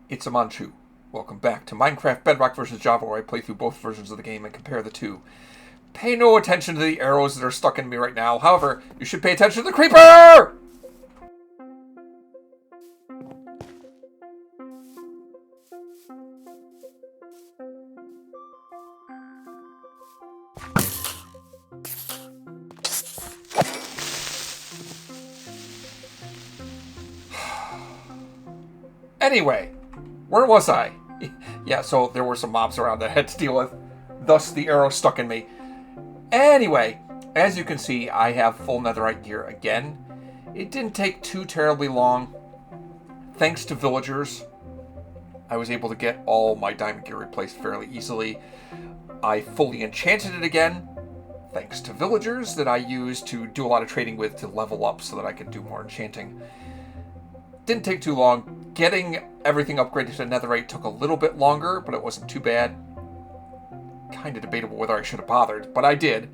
It's a Manchu. Welcome back to Minecraft Bedrock vs. Java, where I play through both versions of the game and compare the two. Pay no attention to the arrows that are stuck in me right now. However, you should pay attention to the creeper! Anyway, where was I? Yeah, so there were some mobs around that I had to deal with. Thus, the arrow stuck in me. Anyway, as you can see, I have full netherite gear again. It didn't take too terribly long. Thanks to villagers, I was able to get all my diamond gear replaced fairly easily. I fully enchanted it again, thanks to villagers that I used to do a lot of trading with to level up so that I could do more enchanting. Didn't take too long. Getting everything upgraded to netherite took a little bit longer, but it wasn't too bad. Kind of debatable whether I should have bothered, but I did.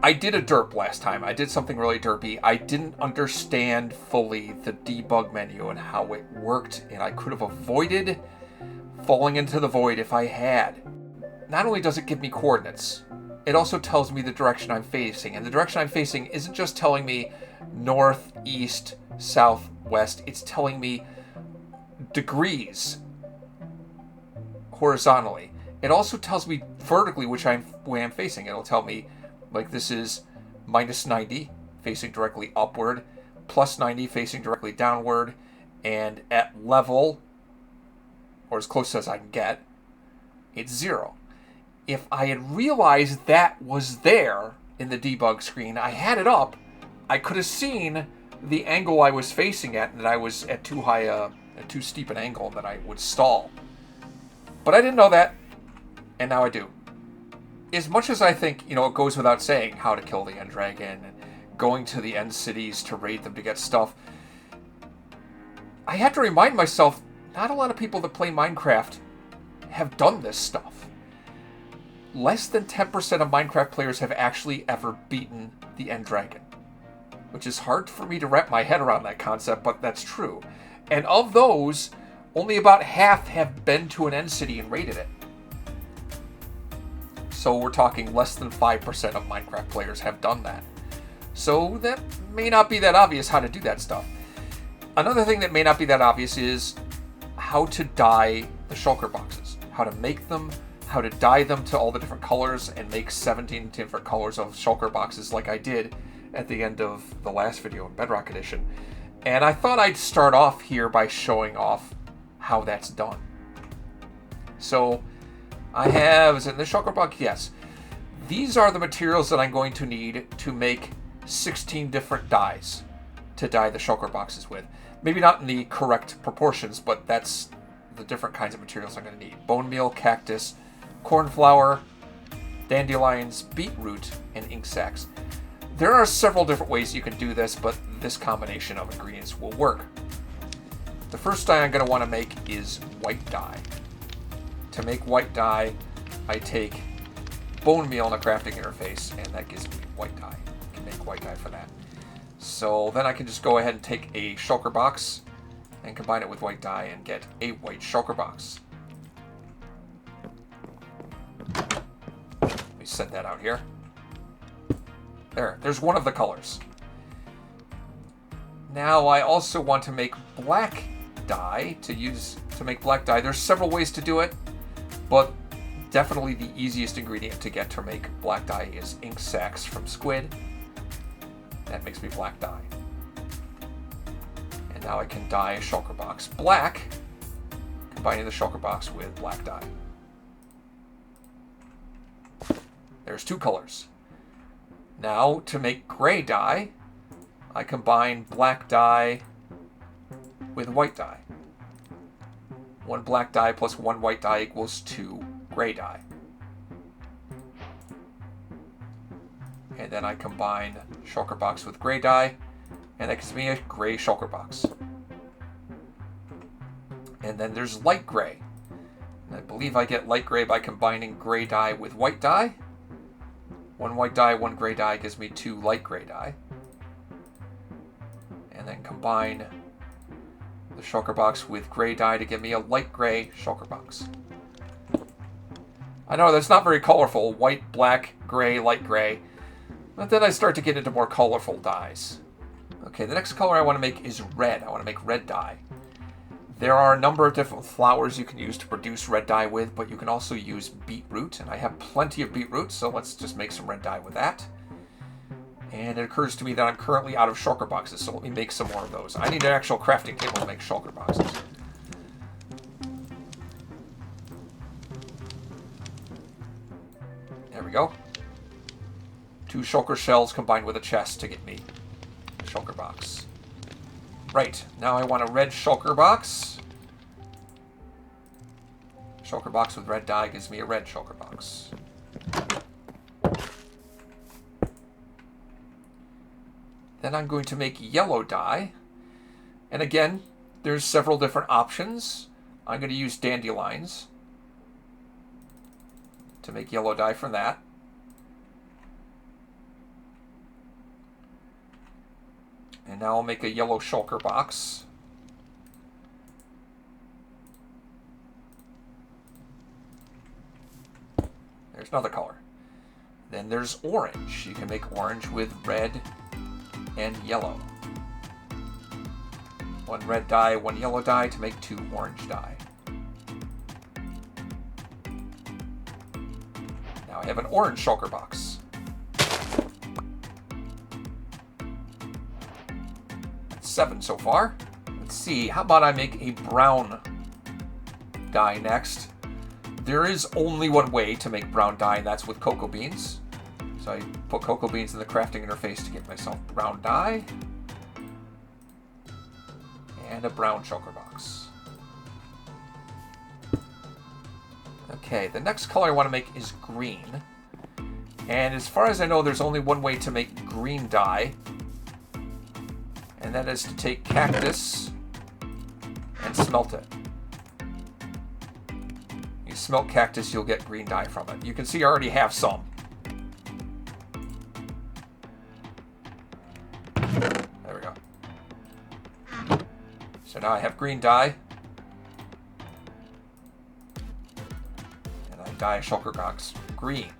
I did a derp last time. I did something really derpy. I didn't understand fully the debug menu and how it worked, and I could have avoided falling into the void if I had. Not only does it give me coordinates, it also tells me the direction I'm facing, and the direction I'm facing isn't just telling me north, east, south, west. It's telling me degrees horizontally. It also tells me vertically which way I'm facing. It'll tell me, like, this is minus 90 facing directly upward, plus 90 facing directly downward, and at level, or as close as I can get, it's 0. If I had realized that was there in the debug screen, I had it up, I could have seen the angle I was facing at, and that I was at too steep an angle, and that I would stall. But I didn't know that, and now I do. As much as I think, it goes without saying how to kill the end dragon, and going to the end cities to raid them to get stuff, I have to remind myself, not a lot of people that play Minecraft have done this stuff. Less than 10% of Minecraft players have actually ever beaten the end dragon. Which is hard for me to wrap my head around that concept, but that's true. And of those, only about half have been to an end city and raided it. So we're talking less than 5% of Minecraft players have done that. So that may not be that obvious how to do that stuff. Another thing that may not be that obvious is how to dye the shulker boxes. How to make them, how to dye them to all the different colors, and make 17 different colors of shulker boxes like I did at the end of the last video in Bedrock Edition. And I thought I'd start off here by showing off how that's done. So I have, is it in the shulker box? Yes. These are the materials that I'm going to need to make 16 different dyes to dye the shulker boxes with. Maybe not in the correct proportions, but that's the different kinds of materials I'm going to need. Bone meal, cactus, cornflower, dandelions, beetroot, and ink sacs. There are several different ways you can do this, but this combination of ingredients will work. The first dye I'm going to want to make is white dye. To make white dye, I take bone meal in a crafting interface, and that gives me white dye. I can make white dye for that. So then I can just go ahead and take a shulker box and combine it with white dye and get a white shulker box. Let me set that out here. There's one of the colors. Now I also want to make black dye to make black dye. There's several ways to do it, but definitely the easiest ingredient to get to make black dye is ink sacs from squid. That makes me black dye. And now I can dye a shulker box black, combining the shulker box with black dye. There's two colors. Now, to make gray dye, I combine black dye with white dye. 1 black dye plus 1 white dye equals 2 gray dye. And then I combine shulker box with gray dye, and that gives me a gray shulker box. And then there's light gray. I believe I get light gray by combining gray dye with white dye. 1 white dye, 1 gray dye gives me 2 light gray dye. And then combine the shulker box with gray dye to give me a light gray shulker box. I know that's not very colorful. White, black, gray, light gray. But then I start to get into more colorful dyes. Okay, the next color I want to make is red. I want to make red dye. There are a number of different flowers you can use to produce red dye with, but you can also use beetroot, and I have plenty of beetroot, so let's just make some red dye with that. And it occurs to me that I'm currently out of shulker boxes, so let me make some more of those. I need an actual crafting table to make shulker boxes. There we go. 2 shulker shells combined with a chest to get me a shulker box. Right, now I want a red shulker box. Shulker box with red dye gives me a red shulker box. Then I'm going to make yellow dye. And again, there's several different options. I'm going to use dandelions to make yellow dye from that. And now I'll make a yellow shulker box. There's another color. Then there's orange. You can make orange with red and yellow. 1 red dye, 1 yellow dye to make 2 orange dye. Now I have an orange shulker box. That's 7 so far. Let's see, how about I make a brown dye next? There is only one way to make brown dye, and that's with cocoa beans. So I put cocoa beans in the crafting interface to get myself brown dye. And a brown shulker box. Okay, the next color I want to make is green. And as far as I know, there's only one way to make green dye. And that is to take cactus and smelt it. You smelt cactus, you'll get green dye from it. You can see I already have some. There we go. So now I have green dye. And I dye a shulker box green.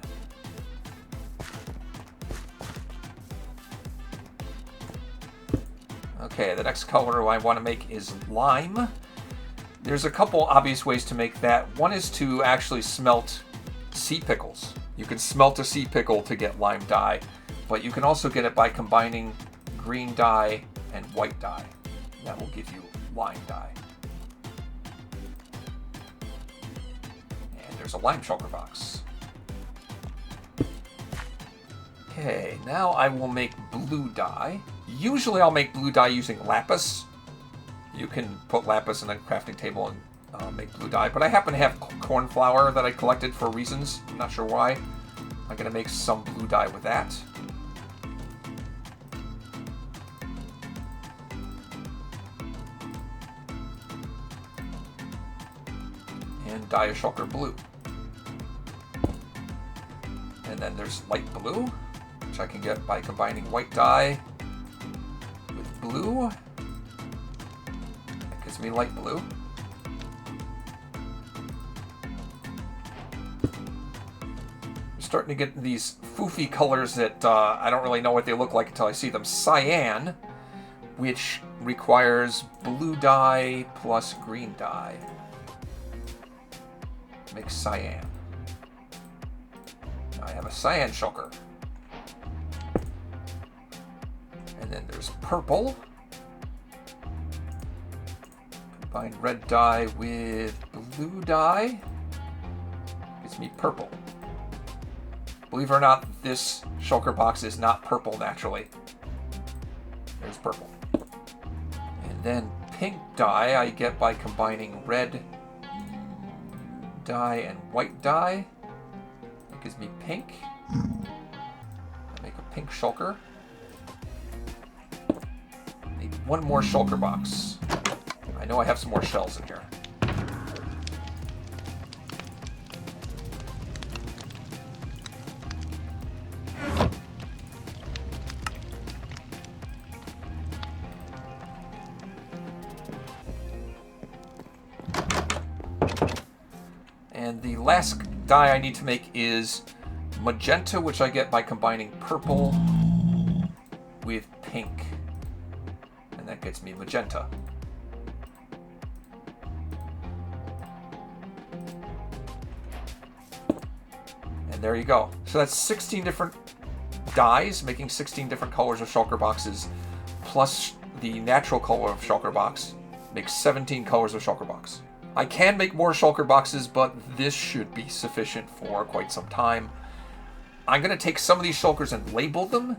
Okay, the next color I want to make is lime. There's a couple obvious ways to make that. One is to actually smelt sea pickles. You can smelt a sea pickle to get lime dye, but you can also get it by combining green dye and white dye. That will give you lime dye. And there's a lime shulker box. Okay, now I will make blue dye. Usually I'll make blue dye using lapis. You can put lapis in a crafting table and make blue dye, but I happen to have corn flour that I collected for reasons. I'm not sure why. I'm going to make some blue dye with that. And dye a shulker blue. And then there's light blue, which I can get by combining white dye with blue. That gives me light blue. I'm starting to get these foofy colors that I don't really know what they look like until I see them. Cyan, which requires blue dye plus green dye. Make cyan. I have a cyan shulker. And then there's purple. Combine red dye with blue dye. Gives me purple. Believe it or not, this shulker box is not purple naturally. There's purple. And then pink dye I get by combining red dye and white dye. It gives me pink. I make a pink shulker. Need one more shulker box. I know I have some more shells in here. And the last dye I need to make is magenta, which I get by combining purple with pink. And that gets me magenta. And there you go. So that's 16 different dyes, making 16 different colors of Shulker boxes, plus the natural color of Shulker box makes 17 colors of Shulker box. I can make more Shulker boxes, but this should be sufficient for quite some time. I'm going to take some of these Shulkers and label them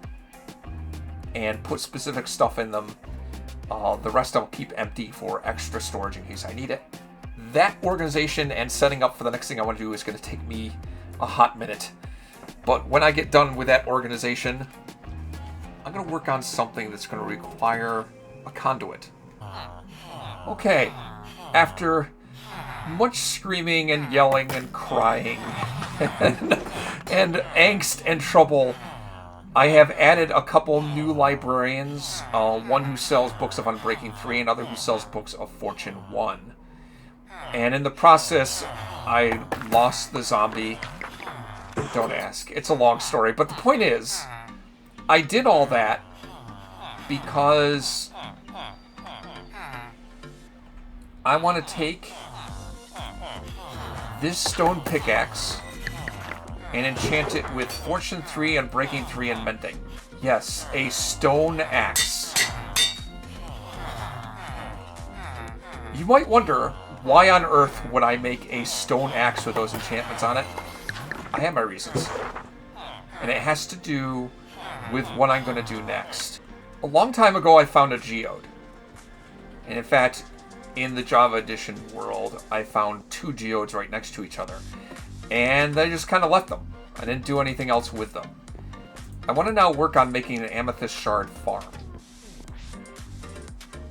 and put specific stuff in them. The rest I'll keep empty for extra storage in case I need it. That organization and setting up for the next thing I want to do is going to take me a hot minute. But when I get done with that organization, I'm going to work on something that's going to require a conduit. Okay, after much screaming and yelling and crying and angst and trouble, I have added a couple new librarians, one who sells books of Unbreaking 3, another who sells books of Fortune 1. And in the process, I lost the zombie. Don't ask. It's a long story. But the point is, I did all that because I want to take this stone pickaxe and enchant it with Fortune 3, Unbreaking 3, and Mending. Yes, a stone axe. You might wonder, why on earth would I make a stone axe with those enchantments on it? I have my reasons. And it has to do with what I'm going to do next. A long time ago, I found a geode. And in fact, in the Java Edition world, I found 2 geodes right next to each other. And I just kind of left them. I didn't do anything else with them. I want to now work on making an Amethyst shard farm.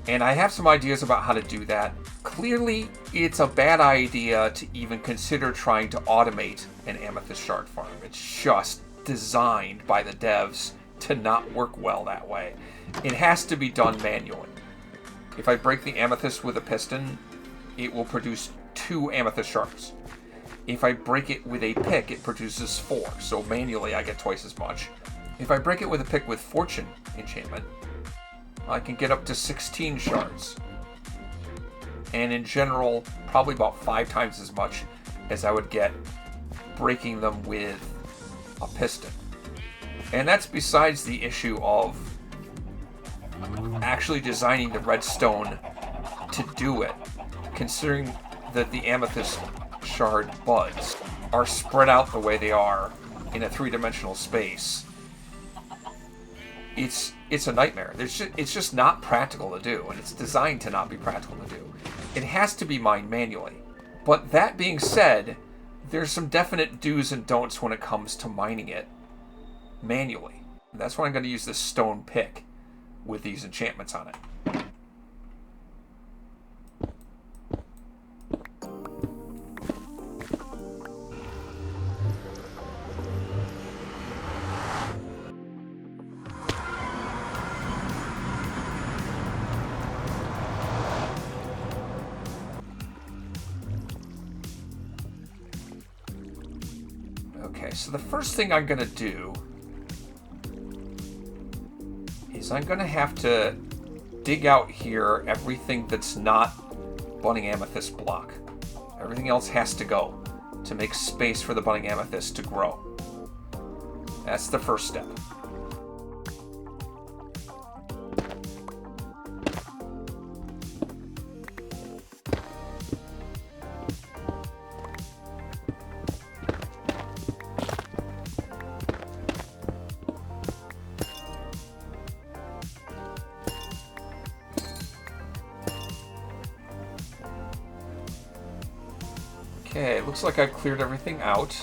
And I have some ideas about how to do that. Clearly, it's a bad idea to even consider trying to automate an Amethyst shard farm. It's just designed by the devs to not work well that way. It has to be done manually. If I break the Amethyst with a piston, it will produce 2 Amethyst shards. If I break it with a pick, it produces 4, so manually I get twice as much. If I break it with a pick with Fortune enchantment, I can get up to 16 shards. And in general, probably about 5 times as much as I would get breaking them with a piston. And that's besides the issue of actually designing the redstone to do it, considering that the Amethyst shard buds are spread out the way they are in a 3-dimensional space. It's a nightmare. It's just not practical to do, and it's designed to not be practical to do. It has to be mined manually. But that being said, there's some definite do's and don'ts when it comes to mining it manually. And that's why I'm going to use this stone pick with these enchantments on it. Okay, so the first thing I'm going to do is I'm going to have to dig out here everything that's not budding amethyst block. Everything else has to go to make space for the budding amethyst to grow. That's the first step. Okay, looks like I've cleared everything out.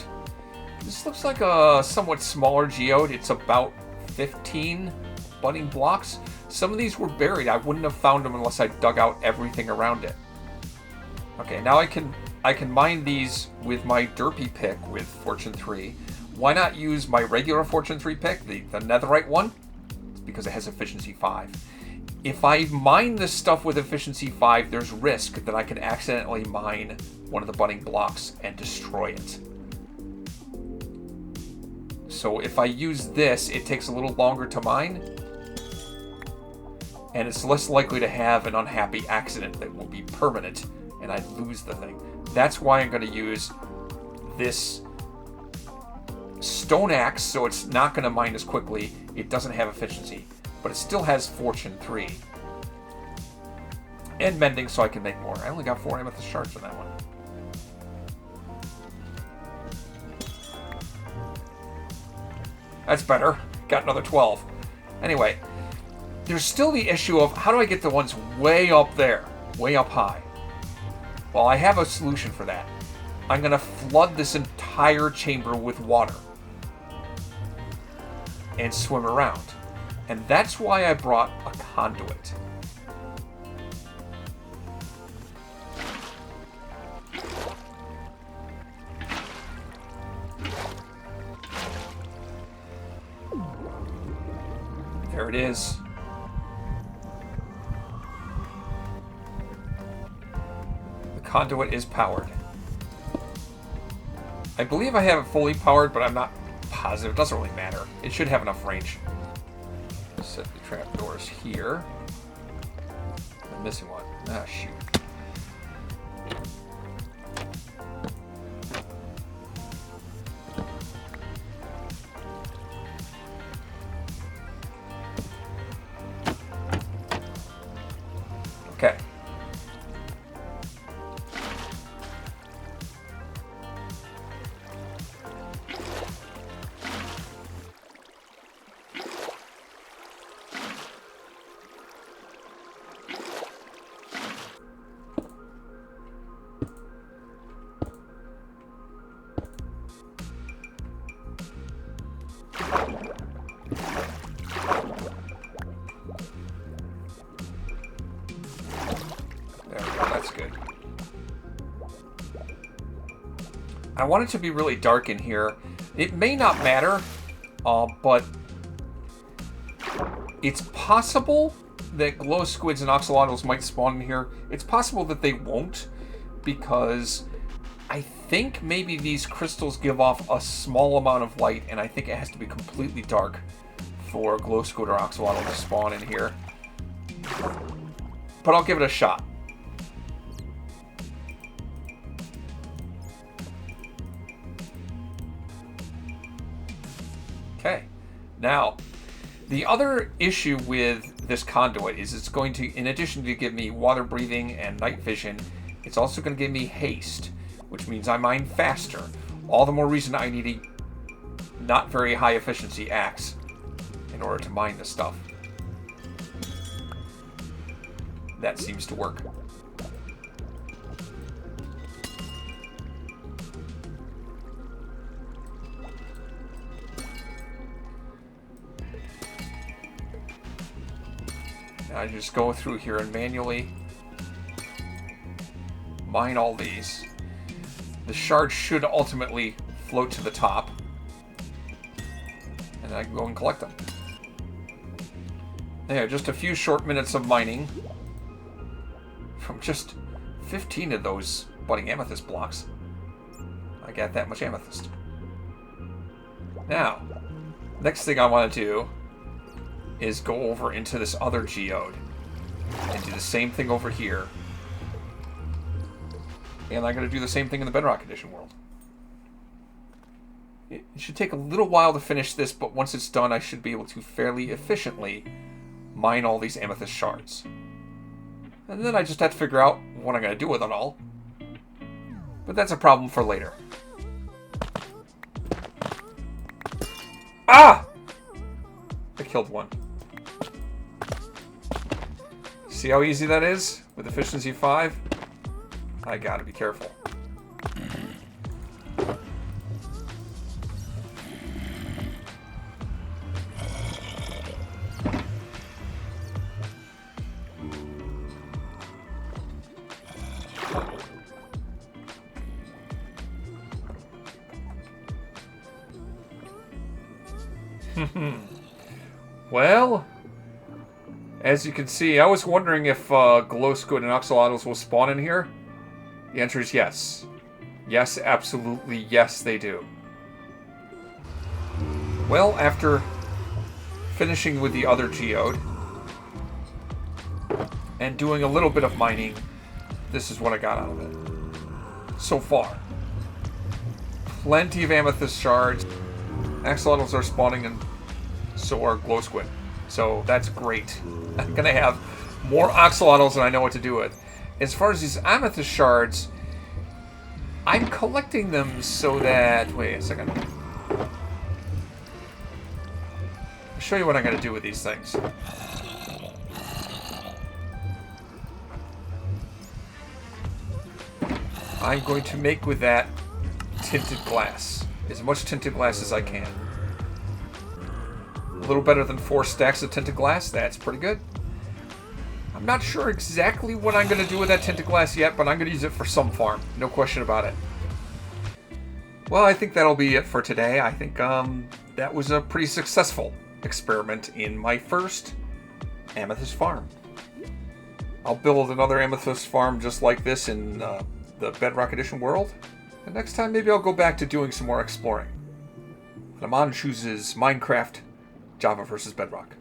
This looks like a somewhat smaller geode. It's about 15 budding blocks. Some of these were buried. I wouldn't have found them unless I dug out everything around it. Okay, now I can mine these with my derpy pick with Fortune 3. Why not use my regular Fortune 3 pick, the netherite one? It's because it has efficiency 5. if I mine this stuff with efficiency 5, there's risk that I could accidentally mine one of the budding blocks and destroy it. So if I use this, it takes a little longer to mine, and it's less likely to have an unhappy accident that will be permanent, and I'd lose the thing. That's why I'm going to use this stone axe, so it's not going to mine as quickly. It doesn't have efficiency, but it still has fortune 3. And mending, so I can make more. I only got 4 amethyst shards on that one. That's better. Got another 12. Anyway, there's still the issue of how do I get the ones way up there, way up high? Well, I have a solution for that. I'm going to flood this entire chamber with water and swim around. And that's why I brought a conduit. There it is. The conduit is powered. I believe I have it fully powered, but I'm not positive. It doesn't really matter. It should have enough range. Set the trapdoors here. I'm missing one. Ah, shoot. Okay. I want it to be really dark in here. It may not matter, but it's possible that glow squids and oxalotls might spawn in here. It's possible that they won't, because I think maybe these crystals give off a small amount of light, and I think it has to be completely dark for a glow squid or oxalotl to spawn in here. But I'll give it a shot. Okay, now, the other issue with this conduit is it's going to, in addition to give me water breathing and night vision, it's also going to give me haste, which means I mine faster. All the more reason I need a not very high efficiency axe in order to mine this stuff. That seems to work. I just go through here and manually mine all these. The shards should ultimately float to the top, and I can go and collect them. Yeah, just a few short minutes of mining from just 15 of those budding amethyst blocks. I got that much amethyst. Now, next thing I want to do is go over into this other geode and do the same thing over here. And I'm going to do the same thing in the Bedrock Edition world. It should take a little while to finish this, but once it's done, I should be able to fairly efficiently mine all these amethyst shards. And then I just have to figure out what I'm going to do with it all. But that's a problem for later. Ah! I killed one. See how easy that is? With efficiency 5? I gotta be careful. Well, As you can see, I was wondering if glow squid and axolotls will spawn in here. The answer is yes. Yes, absolutely yes, they do. Well, after finishing with the other geode and doing a little bit of mining, this is what I got out of it so far. Plenty of amethyst shards. Axolotls are spawning, and so are glow squid. So that's great. I'm going to have more axolotls than I know what to do with. As far as these amethyst shards, I'm collecting them so that... Wait a second. I'll show you what I'm going to do with these things. I'm going to make with that tinted glass. As much tinted glass as I can. A little better than 4 stacks of tinted glass. That's pretty good. I'm not sure exactly what I'm going to do with that tinted glass yet, but I'm going to use it for some farm. No question about it. Well, I think that'll be it for today. I think that was a pretty successful experiment in my first amethyst farm. I'll build another amethyst farm just like this in the Bedrock Edition world. And next time, maybe I'll go back to doing some more exploring. Lamon chooses Minecraft, Java versus Bedrock.